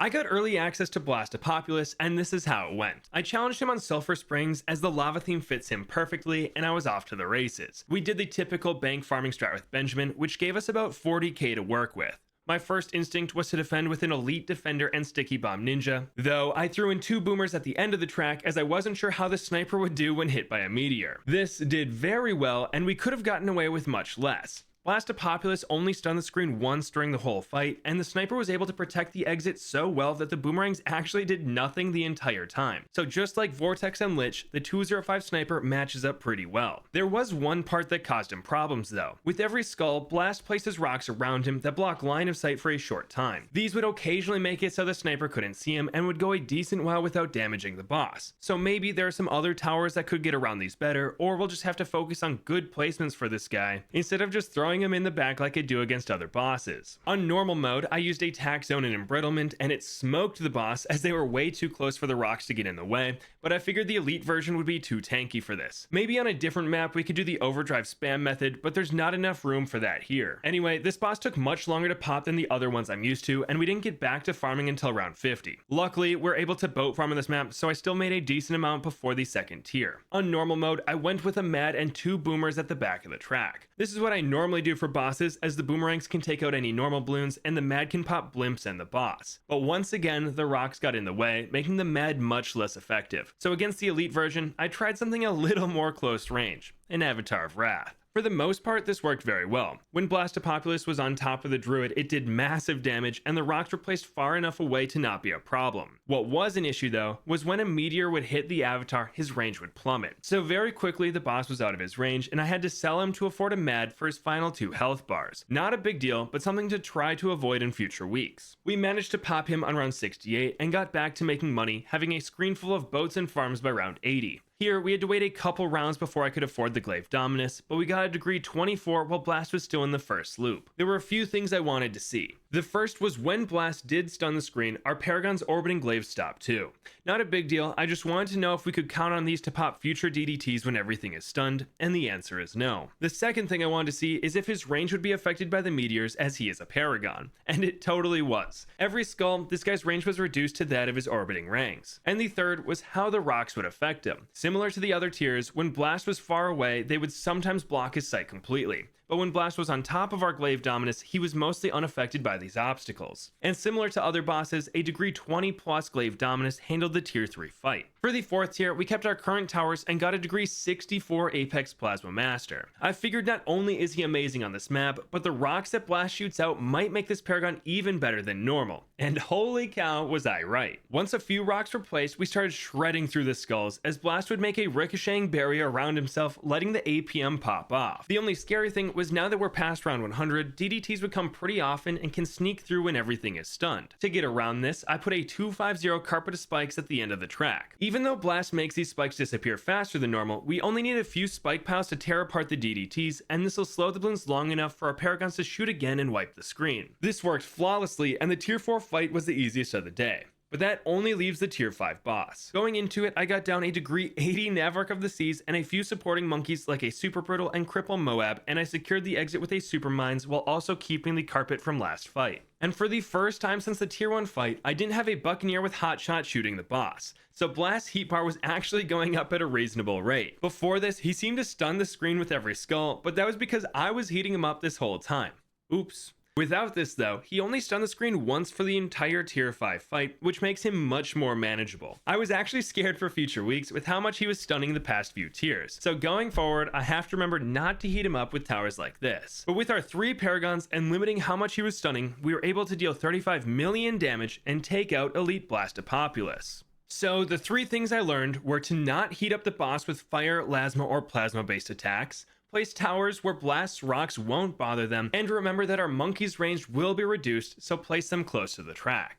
I got early access to Blastapopoulos, and this is how it went. I challenged him on Sulfur Springs as the lava theme fits him perfectly, and I was off to the races. We did the typical bank farming strat with Benjamin, which gave us about 40k to work with. My first instinct was to defend with an Elite Defender and Sticky Bomb Ninja, though I threw in 2 boomers at the end of the track as I wasn't sure how the sniper would do when hit by a meteor. This did very well, and we could have gotten away with much less. Blastapopoulos only stunned the screen once during the whole fight, and the sniper was able to protect the exit so well that the boomerangs actually did nothing the entire time. So just like Vortex and Lich, the 205 sniper matches up pretty well. There was one part that caused him problems though. With every skull, Blast places rocks around him that block line of sight for a short time. These would occasionally make it so the sniper couldn't see him and would go a decent while without damaging the boss. So maybe there are some other towers that could get around these better, or we'll just have to focus on good placements for this guy, instead of just throwing him in the back like I do against other bosses. On normal mode, I used attack zone and embrittlement, and it smoked the boss as they were way too close for the rocks to get in the way, but I figured the elite version would be too tanky for this. Maybe on a different map we could do the overdrive spam method, but there's not enough room for that here. Anyway, this boss took much longer to pop than the other ones I'm used to, and we didn't get back to farming until round 50. Luckily, we're able to boat farm on this map, so I still made a decent amount before the second tier. On normal mode, I went with a mad and 2 boomers at the back of the track. This is what I normally do for bosses, as the boomerangs can take out any normal balloons and the mad can pop blimps and the boss. But once again, the rocks got in the way, making the mad much less effective. So against the elite version, I tried something a little more close range, an Avatar of Wrath. For the most part, this worked very well. When Blastapopoulos was on top of the druid, it did massive damage, and the rocks were placed far enough away to not be a problem. What was an issue though, was when a meteor would hit the avatar, his range would plummet. So very quickly the boss was out of his range, and I had to sell him to afford a mad for his final 2 health bars. Not a big deal, but something to try to avoid in future weeks. We managed to pop him on round 68, and got back to making money, having a screen full of boats and farms by round 80. Here, we had to wait a couple rounds before I could afford the Glaive Dominus, but we got a degree 24 while Blast was still in the first loop. There were a few things I wanted to see. The first was when Blast did stun the screen, our Paragon's orbiting glaives stopped too. Not a big deal, I just wanted to know if we could count on these to pop future DDTs when everything is stunned, and the answer is no. The second thing I wanted to see is if his range would be affected by the meteors as he is a Paragon, and it totally was. Every skull, this guy's range was reduced to that of his orbiting ranks. And the third was how the rocks would affect him. Similar to the other tiers, when Blast was far away, they would sometimes block his sight completely. But when Blast was on top of our Glaive Dominus, he was mostly unaffected by these obstacles. And similar to other bosses, a degree 20 plus Glaive Dominus handled the tier 3 fight. For the 4th tier, we kept our current towers and got a degree 64 Apex Plasma Master. I figured not only is he amazing on this map, but the rocks that Blast shoots out might make this Paragon even better than normal. And holy cow, was I right. Once a few rocks were placed, we started shredding through the skulls as Blast would make a ricocheting barrier around himself, letting the APM pop off. The only scary thing was now that we're past round 100, DDTs would come pretty often and can sneak through when everything is stunned. To get around this, I put a 250 carpet of spikes at the end of the track. Even though Blast makes these spikes disappear faster than normal, we only need a few spike piles to tear apart the DDTs, and this will slow the balloons long enough for our Paragons to shoot again and wipe the screen. This worked flawlessly, and the tier 4 fight was the easiest of the day. But that only leaves the tier 5 boss. Going into it, I got down a degree 80 Navark of the Seas and a few supporting monkeys like a Super Brittle and Cripple Moab, and I secured the exit with a Super Mines while also keeping the carpet from last fight. And for the first time since the tier 1 fight, I didn't have a Buccaneer with Hotshot shooting the boss. So Blast's heat bar was actually going up at a reasonable rate. Before this, he seemed to stun the screen with every skull, but that was because I was heating him up this whole time. Oops. Without this though, he only stunned the screen once for the entire tier 5 fight, which makes him much more manageable. I was actually scared for future weeks with how much he was stunning the past few tiers. So going forward, I have to remember not to heat him up with towers like this. But with our 3 Paragons and limiting how much he was stunning, we were able to deal 35 million damage and take out Elite Blastapopoulos. So the 3 things I learned were to not heat up the boss with fire, lasma, or plasma based attacks, place towers where Blast's rocks won't bother them, and remember that our monkeys' range will be reduced, so place them close to the track.